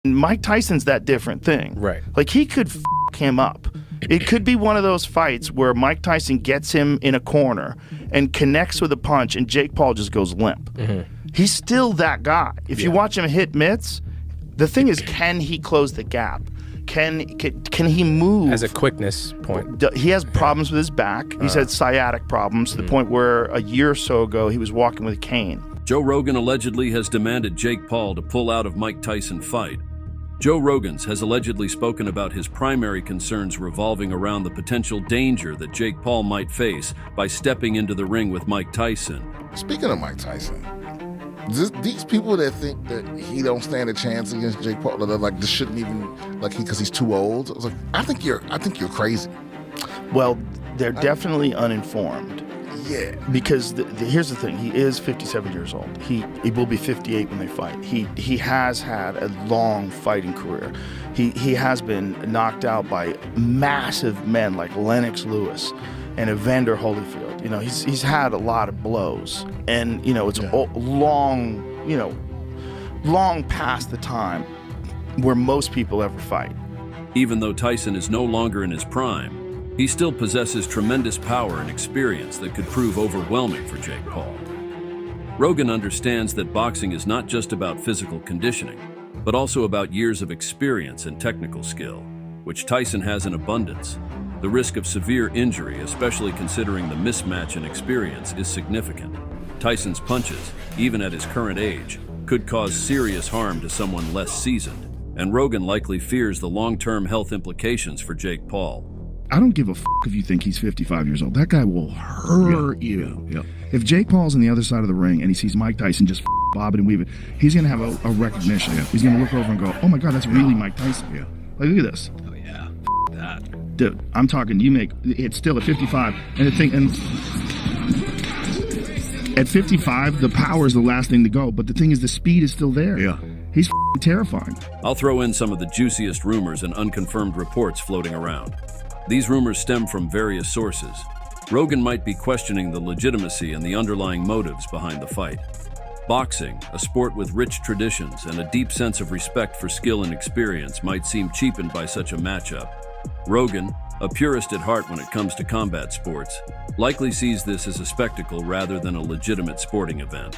Mike Tyson's that different thing. Right. Like, he could f him up. It could be one of those fights where Mike Tyson gets him in a corner and connects with a punch, and Jake Paul just goes limp. He's still that guy. If you watch him hit mitts, the thing is, can he close the gap? Can he move? As a quickness point. He has problems with his back. He's had sciatic problems to the point where a year or so ago he was walking with a cane. Joe Rogan allegedly has demanded Jake Paul to pull out of Mike Tyson fight. Joe Rogan has allegedly spoken about his primary concerns revolving around the potential danger that Jake Paul might face by stepping into the ring with Mike Tyson. Speaking of Mike Tyson, these people that think that he don't stand a chance against Jake Paul, they're like, this shouldn't even, like, because he's too old. I was like, I think you're crazy. Well, they're definitely uninformed. Yeah. Because here's the thing, he is 57 years old. He will be 58 when they fight. He has had a long fighting career. He has been knocked out by massive men like Lennox Lewis and Evander Holyfield. You know, he's had a lot of blows, and you know, it's long past the time where most people ever fight. Even though Tyson is no longer in his prime, he still possesses tremendous power and experience that could prove overwhelming for Jake Paul. Rogan understands that boxing is not just about physical conditioning, but also about years of experience and technical skill, which Tyson has in abundance. The risk of severe injury, especially considering the mismatch in experience, is significant. Tyson's punches, even at his current age, could cause serious harm to someone less seasoned, and Rogan likely fears the long-term health implications for Jake Paul. I don't give a f if you think he's 55 years old. That guy will hurt you. Yeah. If Jake Paul's on the other side of the ring and he sees Mike Tyson just bobbing and weaving, he's going to have a recognition. He's going to look over and go, oh my God, that's really Mike Tyson. Like, look at this. Oh yeah, that. Dude, I'm talking, it's still at 55. And at 55, the power is the last thing to go. But the thing is, the speed is still there. Yeah. He's terrifying. I'll throw in some of the juiciest rumors and unconfirmed reports floating around. These rumors stem from various sources. Rogan might be questioning the legitimacy and the underlying motives behind the fight. Boxing, a sport with rich traditions and a deep sense of respect for skill and experience, might seem cheapened by such a matchup. Rogan, a purist at heart when it comes to combat sports, likely sees this as a spectacle rather than a legitimate sporting event.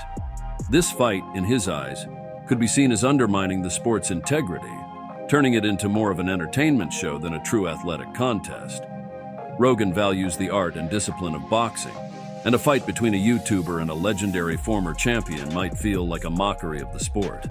This fight, in his eyes, could be seen as undermining the sport's integrity, turning it into more of an entertainment show than a true athletic contest. Rogan values the art and discipline of boxing, and a fight between a YouTuber and a legendary former champion might feel like a mockery of the sport.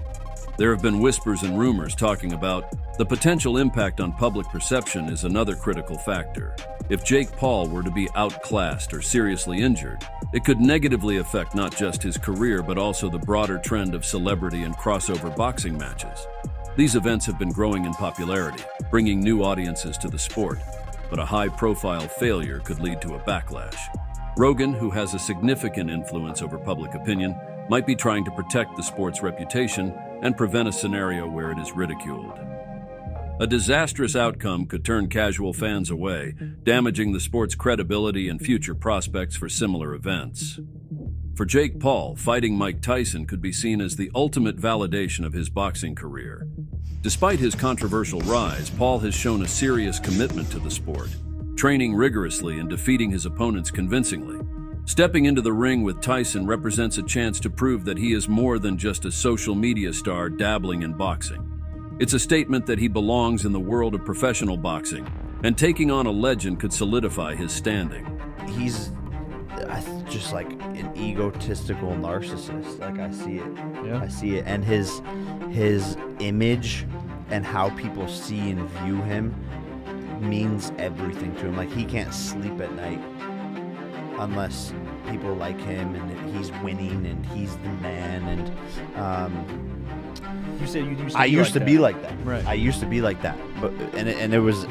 There have been whispers and rumors talking about the potential impact on public perception is another critical factor. If Jake Paul were to be outclassed or seriously injured, it could negatively affect not just his career but also the broader trend of celebrity and crossover boxing matches. These events have been growing in popularity, bringing new audiences to the sport, but a high-profile failure could lead to a backlash. Rogan, who has a significant influence over public opinion, might be trying to protect the sport's reputation and prevent a scenario where it is ridiculed. A disastrous outcome could turn casual fans away, damaging the sport's credibility and future prospects for similar events. For Jake Paul, fighting Mike Tyson could be seen as the ultimate validation of his boxing career. Despite his controversial rise, Paul has shown a serious commitment to the sport, training rigorously and defeating his opponents convincingly. Stepping into the ring with Tyson represents a chance to prove that he is more than just a social media star dabbling in boxing. It's a statement that he belongs in the world of professional boxing, and taking on a legend could solidify his standing. He's just like an egotistical narcissist. Like, I see it. Yeah. I see it. And his image and how people see and view him means everything to him. Like, he can't sleep at night unless people like him and he's winning and he's the man. And You said I used to be like that. Right. I used to be like that. But and it was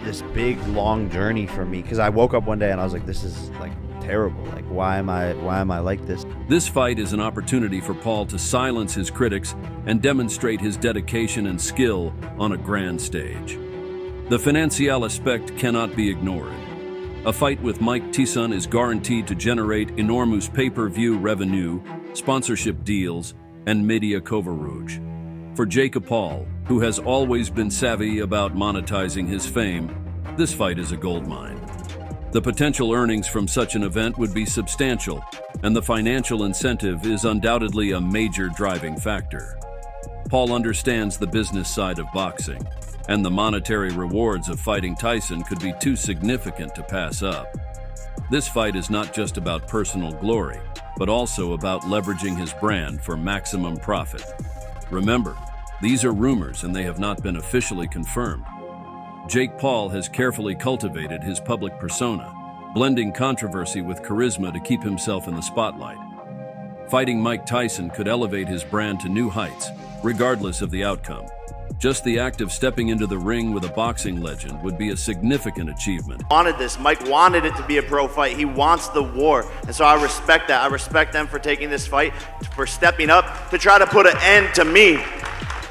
this big long journey for me, because I woke up one day and I was like, this is like terrible. Like, why am I like this? This fight is an opportunity for Paul to silence his critics and demonstrate his dedication and skill on a grand stage. The financial aspect cannot be ignored. A fight with Mike Tyson is guaranteed to generate enormous pay-per-view revenue, sponsorship deals, and media coverage. For Jake Paul, who has always been savvy about monetizing his fame, this fight is a goldmine. The potential earnings from such an event would be substantial, and the financial incentive is undoubtedly a major driving factor. Paul understands the business side of boxing, and the monetary rewards of fighting Tyson could be too significant to pass up. This fight is not just about personal glory, but also about leveraging his brand for maximum profit. Remember, these are rumors and they have not been officially confirmed. Jake Paul has carefully cultivated his public persona, blending controversy with charisma to keep himself in the spotlight. Fighting Mike Tyson could elevate his brand to new heights, regardless of the outcome. Just the act of stepping into the ring with a boxing legend would be a significant achievement. Wanted this. Mike wanted it to be a pro fight. He wants the war. And so I respect that. I respect them for taking this fight, for stepping up to try to put an end to me.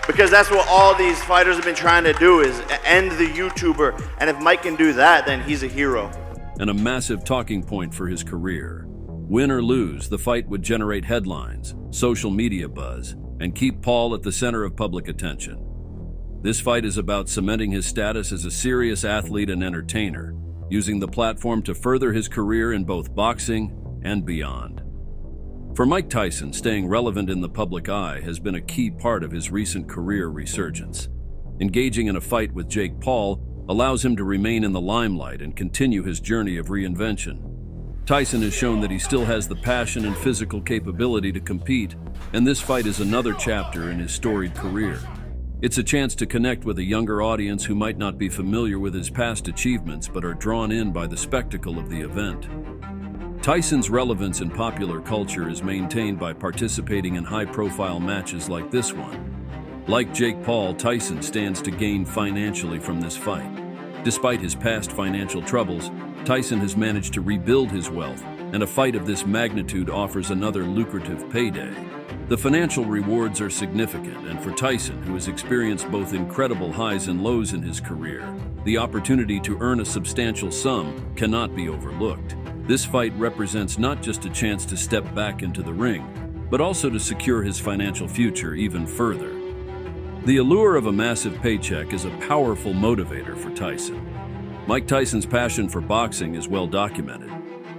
Because that's what all these fighters have been trying to do, is end the YouTuber. And if Mike can do that, then he's a hero. And a massive talking point for his career. Win or lose, the fight would generate headlines, social media buzz, and keep Paul at the center of public attention. This fight is about cementing his status as a serious athlete and entertainer, using the platform to further his career in both boxing and beyond. For Mike Tyson, staying relevant in the public eye has been a key part of his recent career resurgence. Engaging in a fight with Jake Paul allows him to remain in the limelight and continue his journey of reinvention. Tyson has shown that he still has the passion and physical capability to compete, and this fight is another chapter in his storied career. It's a chance to connect with a younger audience who might not be familiar with his past achievements but are drawn in by the spectacle of the event. Tyson's relevance in popular culture is maintained by participating in high-profile matches like this one. Like Jake Paul, Tyson stands to gain financially from this fight. Despite his past financial troubles, Tyson has managed to rebuild his wealth, and a fight of this magnitude offers another lucrative payday. The financial rewards are significant, and for Tyson, who has experienced both incredible highs and lows in his career, the opportunity to earn a substantial sum cannot be overlooked. This fight represents not just a chance to step back into the ring, but also to secure his financial future even further. The allure of a massive paycheck is a powerful motivator for Tyson. Mike Tyson's passion for boxing is well documented.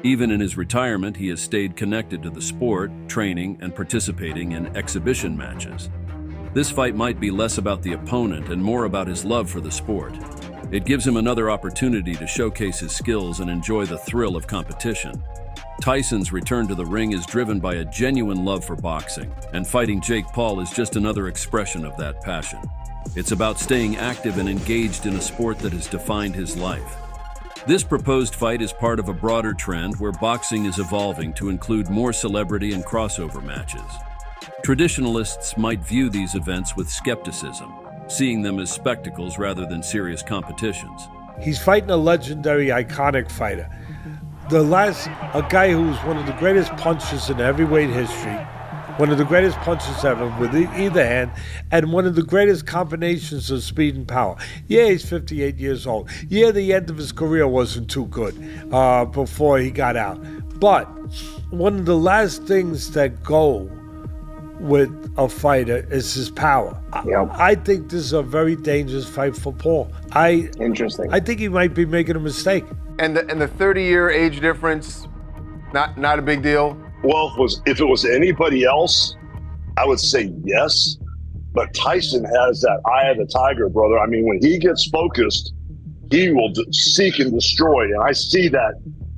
Even in his retirement, he has stayed connected to the sport, training, and participating in exhibition matches. This fight might be less about the opponent and more about his love for the sport. It gives him another opportunity to showcase his skills and enjoy the thrill of competition. Tyson's return to the ring is driven by a genuine love for boxing, and fighting Jake Paul is just another expression of that passion. It's about staying active and engaged in a sport that has defined his life. This proposed fight is part of a broader trend where boxing is evolving to include more celebrity and crossover matches. Traditionalists might view these events with skepticism, seeing them as spectacles rather than serious competitions. He's fighting a legendary, iconic fighter. A guy who was one of the greatest punchers in heavyweight history, one of the greatest punches ever with either hand, and one of the greatest combinations of speed and power. Yeah, he's 58 years old. Yeah, the end of his career wasn't too good before he got out. But one of the last things that go with a fighter is his power. Yep. I think this is a very dangerous fight for Paul. Interesting. I think he might be making a mistake. And the 30-year age difference, not a big deal. Well, if it was anybody else, I would say yes. But Tyson has that eye of the tiger, brother. I mean, when he gets focused, he will seek and destroy. And I see that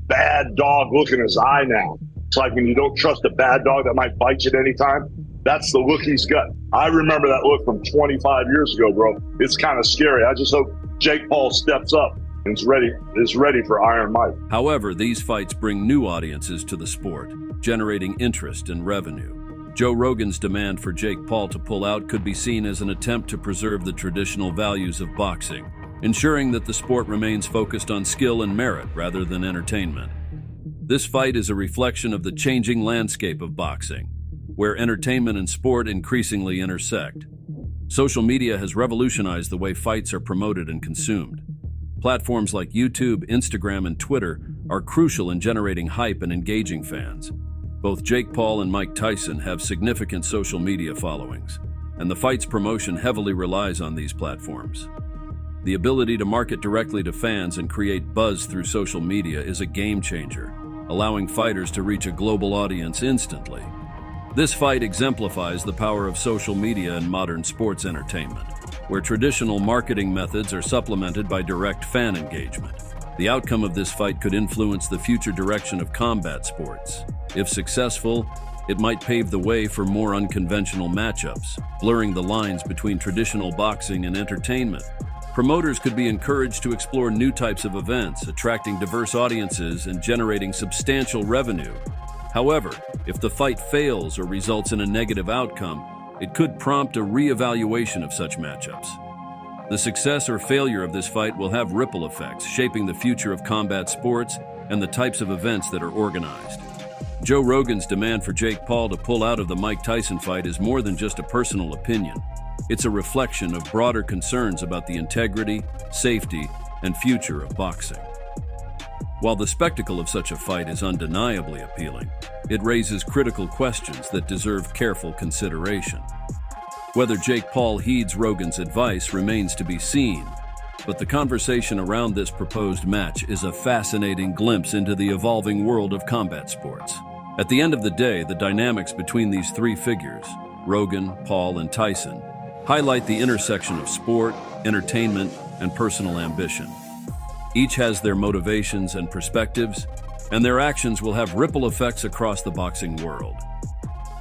bad dog look in his eye now. It's like when you don't trust a bad dog that might bite you at any time. That's the look he's got. I remember that look from 25 years ago, bro. It's kind of scary. I just hope Jake Paul steps up and is ready for Iron Mike. However, these fights bring new audiences to the sport, generating interest and revenue. Joe Rogan's demand for Jake Paul to pull out could be seen as an attempt to preserve the traditional values of boxing, ensuring that the sport remains focused on skill and merit rather than entertainment. This fight is a reflection of the changing landscape of boxing, where entertainment and sport increasingly intersect. Social media has revolutionized the way fights are promoted and consumed. Platforms like YouTube, Instagram, and Twitter are crucial in generating hype and engaging fans. Both Jake Paul and Mike Tyson have significant social media followings, and the fight's promotion heavily relies on these platforms. The ability to market directly to fans and create buzz through social media is a game changer, allowing fighters to reach a global audience instantly. This fight exemplifies the power of social media in modern sports entertainment, where traditional marketing methods are supplemented by direct fan engagement. The outcome of this fight could influence the future direction of combat sports. If successful, it might pave the way for more unconventional matchups, blurring the lines between traditional boxing and entertainment. Promoters could be encouraged to explore new types of events, attracting diverse audiences and generating substantial revenue. However, if the fight fails or results in a negative outcome, it could prompt a re-evaluation of such matchups. The success or failure of this fight will have ripple effects, shaping the future of combat sports and the types of events that are organized. Joe Rogan's demand for Jake Paul to pull out of the Mike Tyson fight is more than just a personal opinion. It's a reflection of broader concerns about the integrity, safety, and future of boxing. While the spectacle of such a fight is undeniably appealing, it raises critical questions that deserve careful consideration. Whether Jake Paul heeds Rogan's advice remains to be seen, but the conversation around this proposed match is a fascinating glimpse into the evolving world of combat sports. At the end of the day, the dynamics between these three figures, Rogan, Paul, and Tyson, highlight the intersection of sport, entertainment, and personal ambition. Each has their motivations and perspectives, and their actions will have ripple effects across the boxing world.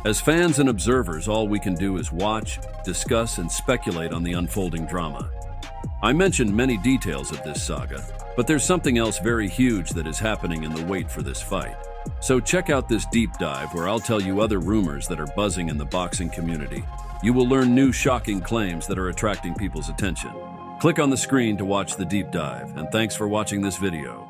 As fans and observers, all we can do is watch, discuss, and speculate on the unfolding drama. I mentioned many details of this saga, but there's something else very huge that is happening in the wait for this fight. So check out this deep dive where I'll tell you other rumors that are buzzing in the boxing community. You will learn new shocking claims that are attracting people's attention. Click on the screen to watch the deep dive, and thanks for watching this video.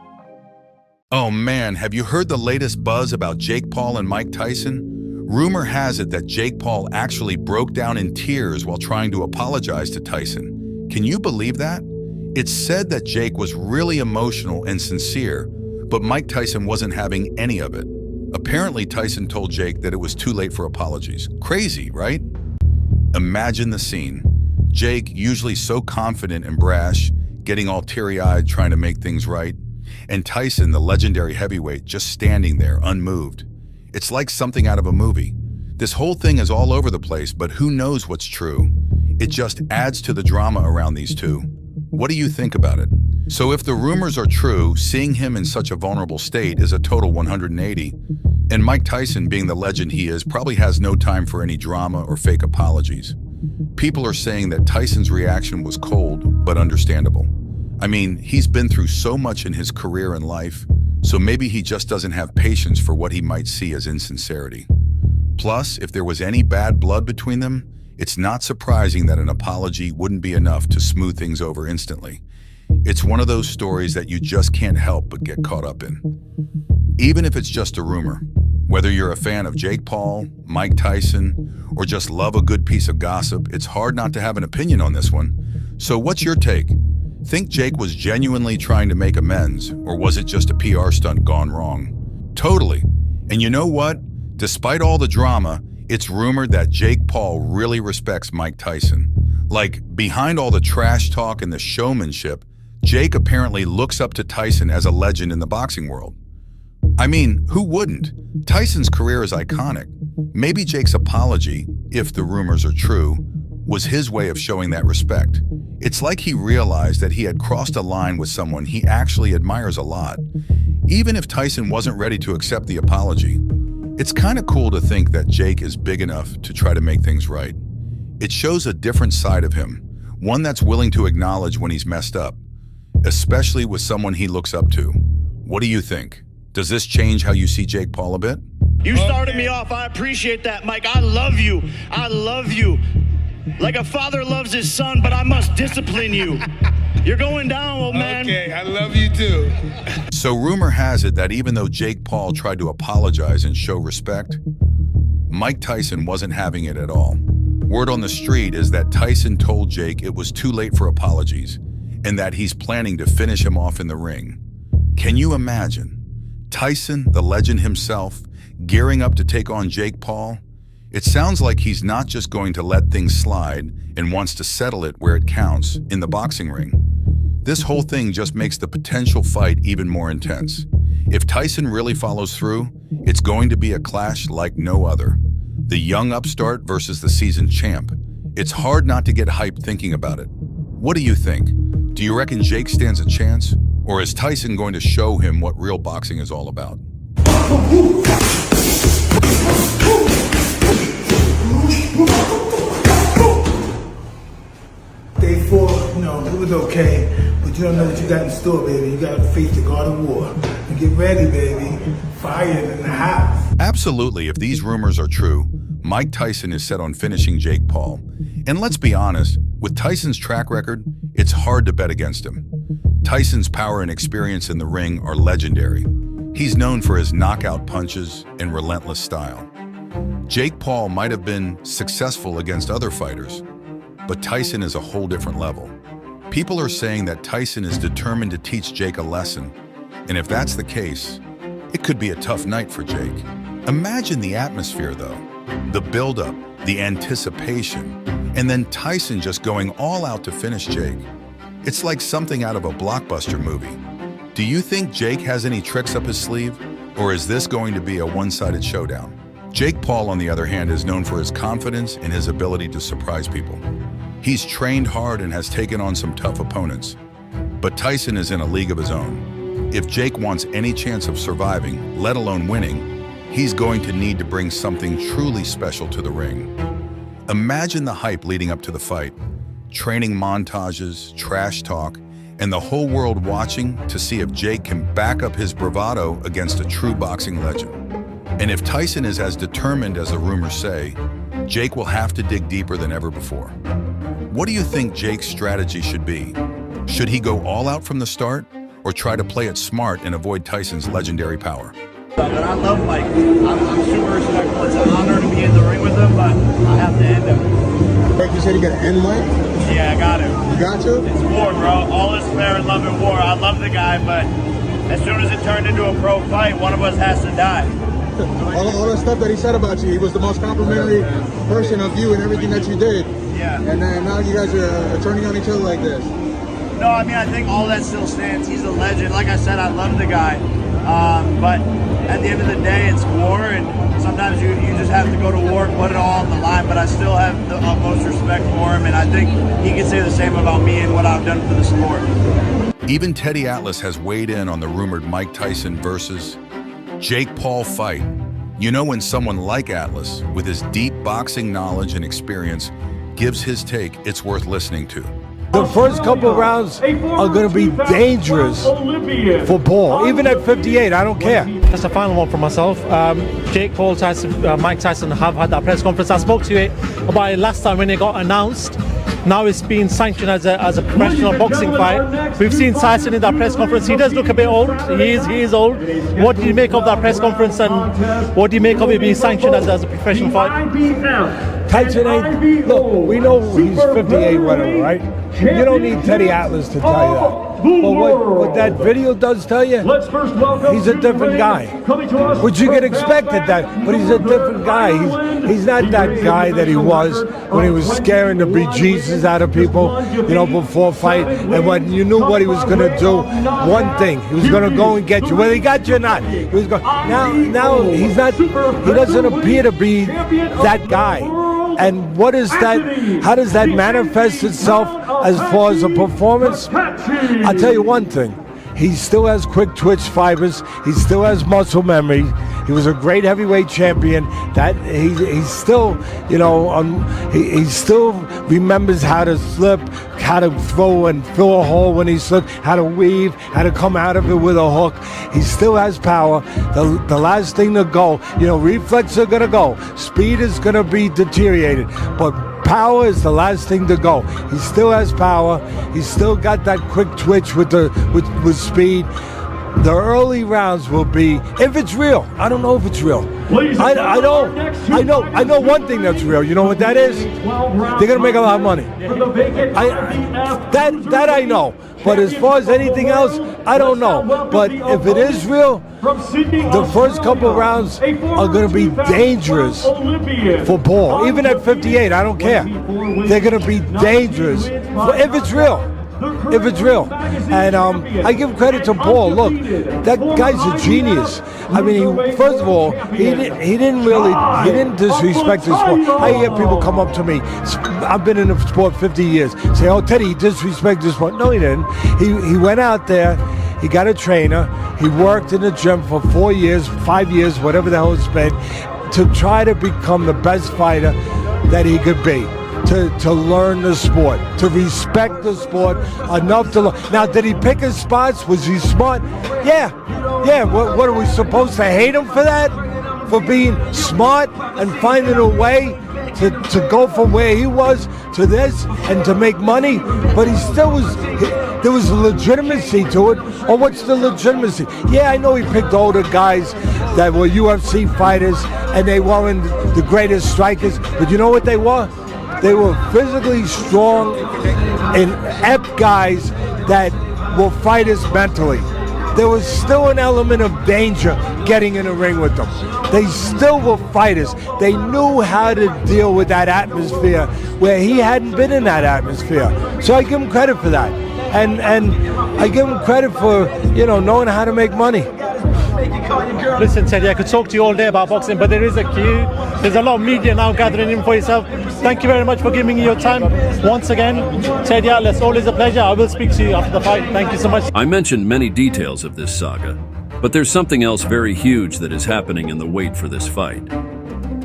Oh man, have you heard the latest buzz about Jake Paul and Mike Tyson? Rumor has it that Jake Paul actually broke down in tears while trying to apologize to Tyson. Can you believe that? It's said that Jake was really emotional and sincere, but Mike Tyson wasn't having any of it. Apparently, Tyson told Jake that it was too late for apologies. Crazy, right? Imagine the scene. Jake, usually so confident and brash, getting all teary-eyed trying to make things right, and Tyson, the legendary heavyweight, just standing there, unmoved. It's like something out of a movie. This whole thing is all over the place, but who knows what's true? It just adds to the drama around these two. What do you think about it? So if the rumors are true, seeing him in such a vulnerable state is a total 180. And Mike Tyson, being the legend he is, probably has no time for any drama or fake apologies. People are saying that Tyson's reaction was cold, but understandable. I mean, he's been through so much in his career and life, so maybe he just doesn't have patience for what he might see as insincerity. Plus, if there was any bad blood between them, it's not surprising that an apology wouldn't be enough to smooth things over instantly. It's one of those stories that you just can't help but get caught up in. Even if it's just a rumor, whether you're a fan of Jake Paul, Mike Tyson, or just love a good piece of gossip, it's hard not to have an opinion on this one. So what's your take? Think Jake was genuinely trying to make amends, or was it just a PR stunt gone wrong? Totally. And you know what? Despite all the drama, it's rumored that Jake Paul really respects Mike Tyson. Like, behind all the trash talk and the showmanship, Jake apparently looks up to Tyson as a legend in the boxing world. I mean, who wouldn't? Tyson's career is iconic. Maybe Jake's apology, if the rumors are true, was his way of showing that respect. It's like he realized that he had crossed a line with someone he actually admires a lot. Even if Tyson wasn't ready to accept the apology, it's kind of cool to think that Jake is big enough to try to make things right. It shows a different side of him, one that's willing to acknowledge when he's messed up, especially with someone he looks up to. What do you think? Does this change how you see Jake Paul a bit? You started me off. I appreciate that, Mike. I love you. I love you. Like a father loves his son, but I must discipline you. You're going down, old man. Okay, I love you too. So rumor has it that even though Jake Paul tried to apologize and show respect, Mike Tyson wasn't having it at all. Word on the street is that Tyson told Jake it was too late for apologies and that he's planning to finish him off in the ring. Can you imagine? Tyson, the legend himself, gearing up to take on Jake Paul? It sounds like he's not just going to let things slide and wants to settle it where it counts, in the boxing ring. This whole thing just makes the potential fight even more intense. If Tyson really follows through, it's going to be a clash like no other. The young upstart versus the seasoned champ. It's hard not to get hyped thinking about it. What do you think? Do you reckon Jake stands a chance? Or is Tyson going to show him what real boxing is all about? Day 4, it was okay, but you don't know what you got in store, baby. You got to face the God of War. And get ready, baby. Fire in the house. Absolutely, if these rumors are true, Mike Tyson is set on finishing Jake Paul. And let's be honest, with Tyson's track record, it's hard to bet against him. Tyson's power and experience in the ring are legendary. He's known for his knockout punches and relentless style. Jake Paul might have been successful against other fighters, but Tyson is a whole different level. People are saying that Tyson is determined to teach Jake a lesson, and if that's the case, it could be a tough night for Jake. Imagine the atmosphere though, the buildup, the anticipation, and then Tyson just going all out to finish Jake. It's like something out of a blockbuster movie. Do you think Jake has any tricks up his sleeve, or is this going to be a one-sided showdown? Jake Paul, on the other hand, is known for his confidence and his ability to surprise people. He's trained hard and has taken on some tough opponents. But Tyson is in a league of his own. If Jake wants any chance of surviving, let alone winning, he's going to need to bring something truly special to the ring. Imagine the hype leading up to the fight. Training montages, trash talk, and the whole world watching to see if Jake can back up his bravado against a true boxing legend. And if Tyson is as determined as the rumors say, Jake will have to dig deeper than ever before. What do you think Jake's strategy should be? Should he go all out from the start, or try to play it smart and avoid Tyson's legendary power? But I love Mike. I'm super respectful. It's an honor to be in the ring with him, but I have to end him. Like you said, you got to end Mike? Yeah, I got to. You got to? It's war, bro. All is fair in love and war. I love the guy, but as soon as it turned into a pro fight, one of us has to die. All the stuff that he said about you, he was the most complimentary person of you and everything that you did. Yeah. And now you guys are turning on each other like this. No, I mean, I think all that still stands. He's a legend. Like I said, I love the guy. But at the end of the day, it's war, and sometimes you just have to go to war, put it all on the line, but I still have the utmost respect for him, and I think he can say the same about me and what I've done for the sport. Even Teddy Atlas has weighed in on the rumored Mike Tyson versus Jake Paul fight. You know, when someone like Atlas, with his deep boxing knowledge and experience, gives his take, it's worth listening to. The first couple of rounds are going to be dangerous for Paul, even at 58. I don't care. That's the final one for myself. Jake Paul, Tyson, Mike Tyson have had that press conference. I spoke to it about it last time when it got announced. Now it's been sanctioned as a professional boxing fight. We've seen Tyson in that press conference. He does look a bit old. He is old. What do you make of that press conference, and what do you make of it being sanctioned as a professional fight? Tyson ain't. Look, we know he's 58, whatever, right? You don't need Teddy Atlas to tell you that. But what that video does tell you, he's a different guy. Which you can expect at that, but he's a different guy. He's not that guy that he was when he was scaring the bejesus out of people, before fight. And when you knew what he was going to do, one thing, he was going to go and get you. Whether he got you or not, he was going. Now he's not. He doesn't appear to be that guy. And what is that? How does that manifest itself as far as a performance? I'll tell you one thing. He still has quick twitch fibers. He still has muscle memory. He was a great heavyweight champion. That he's still, he still remembers how to slip, how to throw and fill a hole when he slipped, how to weave, how to come out of it with a hook. He still has power. The last thing to go, reflexes are gonna go. Speed is gonna be deteriorated, but power is the last thing to go. He still has power. He's still got that quick twitch with speed. The early rounds will be, if it's real. I don't know if it's real. I know one thing that's real. You know what that is? They're gonna make a lot of money. That I know. But as far as anything else, I don't know. But if it is real, the first couple rounds are going to be dangerous for Paul. Even at 58, I don't care. They're going to be dangerous if it's real. If it's real. And I give credit to Paul. Look, that guy's a genius. I mean, first of all, he didn't disrespect the sport. I hear people come up to me. I've been in the sport 50 years. Say, oh, Teddy, he disrespected the sport. No, he didn't. He went out there. He got a trainer. He worked in the gym for 4 years, 5 years, whatever the hell it's been, to try to become the best fighter that he could be. To learn the sport, to respect the sport enough to learn. Now, did he pick his spots? Was he smart? Yeah. What are we supposed to hate him for that? For being smart and finding a way to go from where he was to this and to make money? But he still was. There was legitimacy to it. Or what's the legitimacy? Yeah, I know he picked older guys that were UFC fighters and they weren't the greatest strikers. But you know what they were? They were physically strong and apt guys that were fighters mentally. There was still an element of danger getting in the ring with them. They still were fighters. They knew how to deal with that atmosphere where he hadn't been in that atmosphere. So I give him credit for that. And I give him credit for, knowing how to make money. Listen, Teddy, I could talk to you all day about boxing, but there is a queue. There's a lot of media now gathering in for yourself. Thank you very much for giving me your time. Once again, Teddy Atlas, always a pleasure. I will speak to you after the fight. Thank you so much. I mentioned many details of this saga, but there's something else very huge that is happening in the wait for this fight.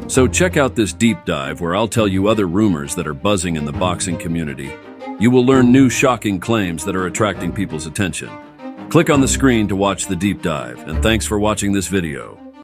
So check out this deep dive where I'll tell you other rumors that are buzzing in the boxing community. You will learn new shocking claims that are attracting people's attention. Click on the screen to watch the deep dive, and thanks for watching this video.